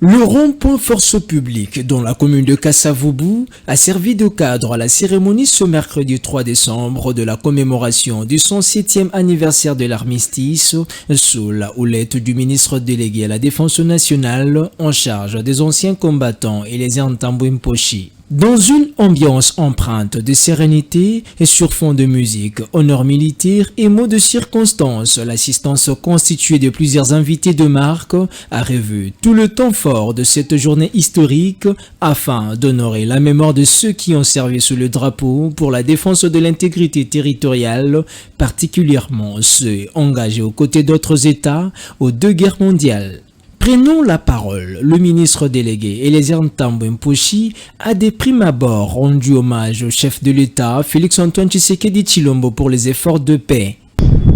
Le rond-point Force publique dans la commune de Kasavubu a servi de cadre à la cérémonie ce mercredi 3 décembre de la commémoration du 107e anniversaire de l'armistice sous la houlette du ministre délégué à la Défense nationale en charge des anciens combattants et les Ntambwimposhi. Dans une ambiance empreinte de sérénité et sur fond de musique, honneur militaire et mots de circonstance, l'assistance constituée de plusieurs invités de marque a revu tout le temps fort de cette journée historique afin d'honorer la mémoire de ceux qui ont servi sous le drapeau pour la défense de l'intégrité territoriale, particulièrement ceux engagés aux côtés d'autres États aux deux guerres mondiales. Prenons la parole. Le ministre délégué Eliezer Ntambwimposhi a de prime abord rendu hommage au chef de l'État, Félix-Antoine Tshisekedi Tshilombo, pour les efforts de paix.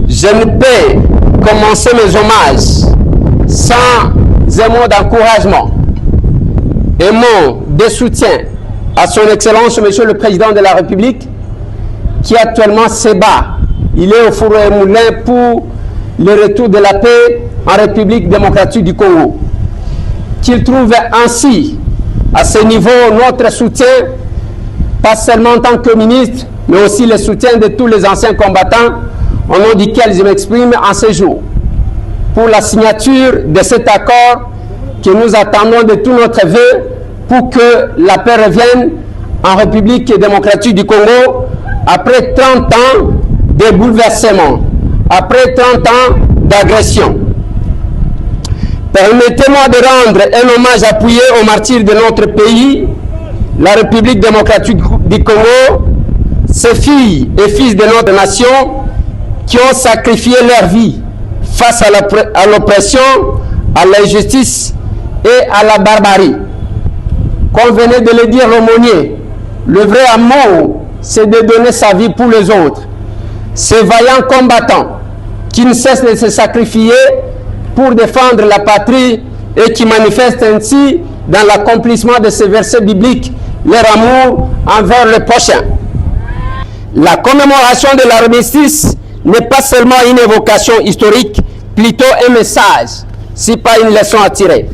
Je ne peux commencer mes hommages sans un mot d'encouragement et mot de soutien à son Excellence, Monsieur le Président de la République, qui actuellement se bat. Il est au four et moulin pour le retour de la paix en République démocratique du Congo. Qu'il trouve ainsi à ce niveau notre soutien, pas seulement en tant que ministre, mais aussi le soutien de tous les anciens combattants, au nom duquel je m'exprime en ce jour, pour la signature de cet accord que nous attendons de tout notre vœu pour que la paix revienne en République démocratique du Congo après 30 ans de bouleversement, après 30 ans d'agression. Permettez-moi de rendre un hommage appuyé aux martyrs de notre pays, la République démocratique du Congo, ces filles et fils de notre nation qui ont sacrifié leur vie face à l'oppression, à l'injustice et à la barbarie. Comme venait de le dire l'aumônier, le vrai amour, c'est de donner sa vie pour les autres. Ces vaillants combattants qui ne cessent de se sacrifier pour défendre la patrie et qui manifestent ainsi dans l'accomplissement de ces versets bibliques leur amour envers le prochain. La commémoration de l'armistice n'est pas seulement une évocation historique, plutôt un message, si pas une leçon à tirer.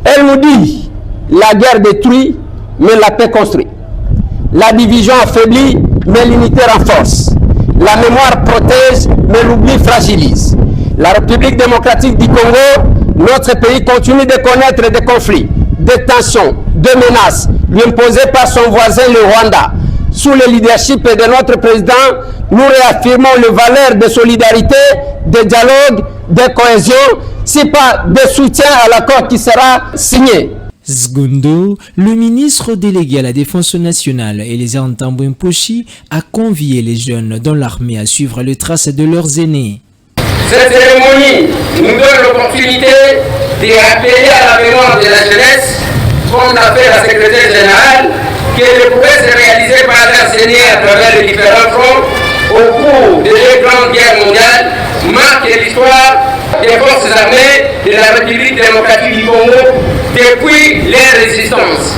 Elle nous dit, la guerre détruit, mais la paix construit. La division affaiblit, mais l'unité renforce. La mémoire protège, mais l'oubli fragilise. La République démocratique du Congo, notre pays continue de connaître des conflits, des tensions, des menaces lui imposées par son voisin le Rwanda. Sous le leadership de notre président, nous réaffirmons les valeurs de solidarité, de dialogue, de cohésion, si pas de soutien à l'accord qui sera signé. Secondo, le ministre délégué à la Défense nationale, Eliezer Ntambwimposhi, a convié les jeunes dans l'armée à suivre les traces de leurs aînés. Cette cérémonie nous donne l'opportunité de rappeler à la mémoire de la jeunesse, comme l'a fait la secrétaire générale, qu'elle pouvait se réaliser par leurs aînés à travers les différents fronts au cours des deux grandes guerres mondiales, marque l'histoire des forces armées de la République démocratique du Congo depuis leur résistance.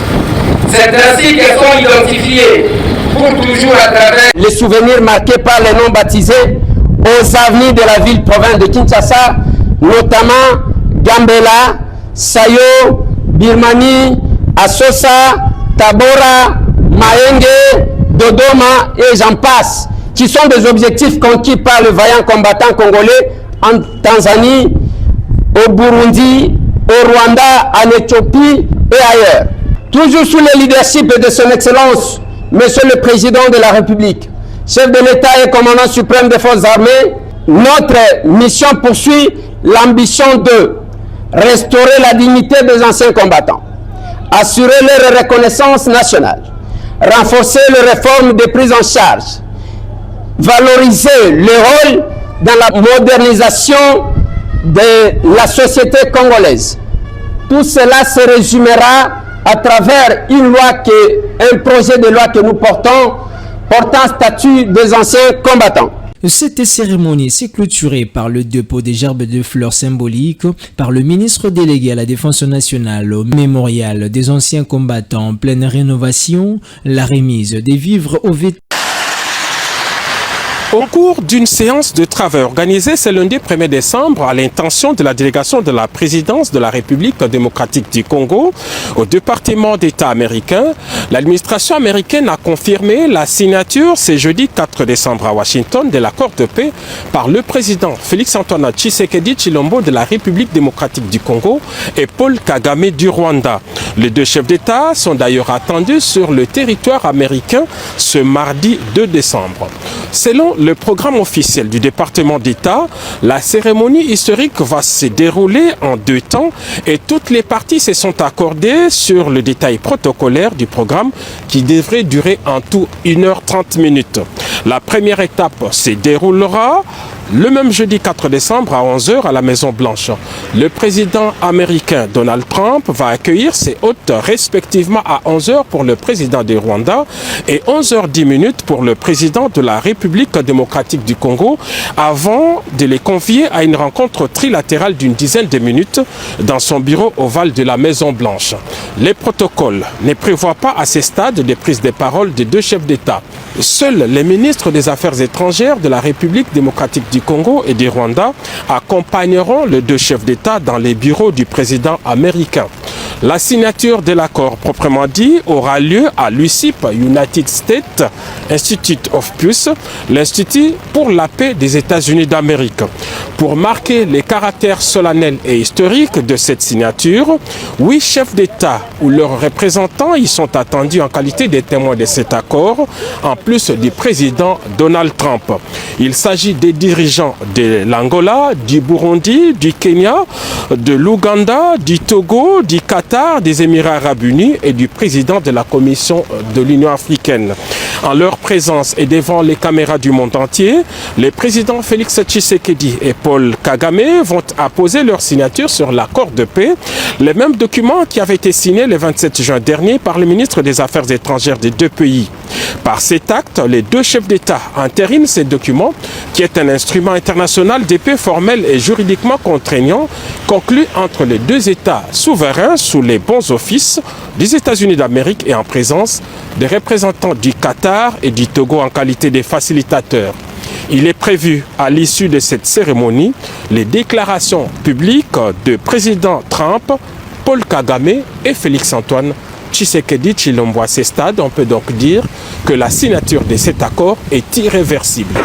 C'est ainsi qu'elles sont identifiées pour toujours à travers les souvenirs marqués par les noms baptisés aux avenues de la ville-province de Kinshasa, notamment Gambela, Sayo, Birmanie, Asosa, Tabora, Mahenge, Dodoma et j'en passe, qui sont des objectifs conquis par le vaillant combattant congolais en Tanzanie, au Burundi, au Rwanda, en Éthiopie et ailleurs. Toujours sous le leadership de son Excellence, Monsieur le Président de la République, chef de l'État et commandant suprême des forces armées, notre mission poursuit l'ambition de restaurer la dignité des anciens combattants, assurer leur reconnaissance nationale, renforcer les réformes de prise en charge, valoriser le rôle dans la modernisation de la société congolaise. Tout cela se résumera à travers un projet de loi que nous portons statut des anciens combattants. Cette cérémonie s'est clôturée par le dépôt des gerbes de fleurs symboliques par le ministre délégué à la Défense nationale au mémorial des anciens combattants en pleine rénovation, la remise des vivres aux vétérans. Au cours d'une séance de travail organisée ce lundi 1er décembre à l'intention de la délégation de la présidence de la République démocratique du Congo au département d'État américain, l'administration américaine a confirmé la signature ce jeudi 4 décembre à Washington de l'accord de paix par le président Félix-Antoine Tshisekedi Tshilombo de la République démocratique du Congo et Paul Kagame du Rwanda. Les deux chefs d'État sont d'ailleurs attendus sur le territoire américain ce mardi 2 décembre. Selon le programme officiel du département d'État, la cérémonie historique va se dérouler en 2 temps et toutes les parties se sont accordées sur le détail protocolaire du programme qui devrait durer en tout 1h30. La première étape se déroulera le même jeudi 4 décembre à 11h à la Maison-Blanche. Le président américain Donald Trump va accueillir ses hôtes respectivement à 11h pour le président du Rwanda et 11h10 pour le président de la République démocratique du Congo avant de les convier à une rencontre trilatérale d'une dizaine de minutes dans son bureau ovale de la Maison-Blanche. Les protocoles ne prévoient pas à ce stade de prise de parole des deux chefs d'État. Seuls les ministres des Affaires étrangères de la République démocratique du Congo et du Rwanda accompagneront les deux chefs d'État dans les bureaux du président américain. La signature de l'accord proprement dit aura lieu à l'USIP, United States Institute of Peace, l'Institut pour la paix des États-Unis d'Amérique. Pour marquer les caractères solennels et historiques de cette signature, 8 chefs d'État ou leurs représentants y sont attendus en qualité de témoins de cet accord, en plus du président Donald Trump. Il s'agit des dirigeants de l'Angola, du Burundi, du Kenya, de l'Ouganda, du Togo, du Qatar, des Émirats arabes unis et du président de la Commission de l'Union africaine. En leur présence et devant les caméras du monde entier, les présidents Félix Tshisekedi et Paul Kagame vont apposer leur signature sur l'accord de paix, le même document qui avait été signé le 27 juin dernier par le ministre des Affaires étrangères des deux pays. Par cet acte, les deux chefs d'État entérinent ce document qui est un instrument international de paix formel et juridiquement contraignant conclu entre les deux États souverains sous les bons offices des États-Unis d'Amérique et en présence des représentants du Qatar et du Togo en qualité de facilitateurs. Il est prévu à l'issue de cette cérémonie les déclarations publiques de président Trump, Paul Kagame et Félix-Antoine Tshisekedi Tshilombo. À ce stade, on peut donc dire que la signature de cet accord est irréversible.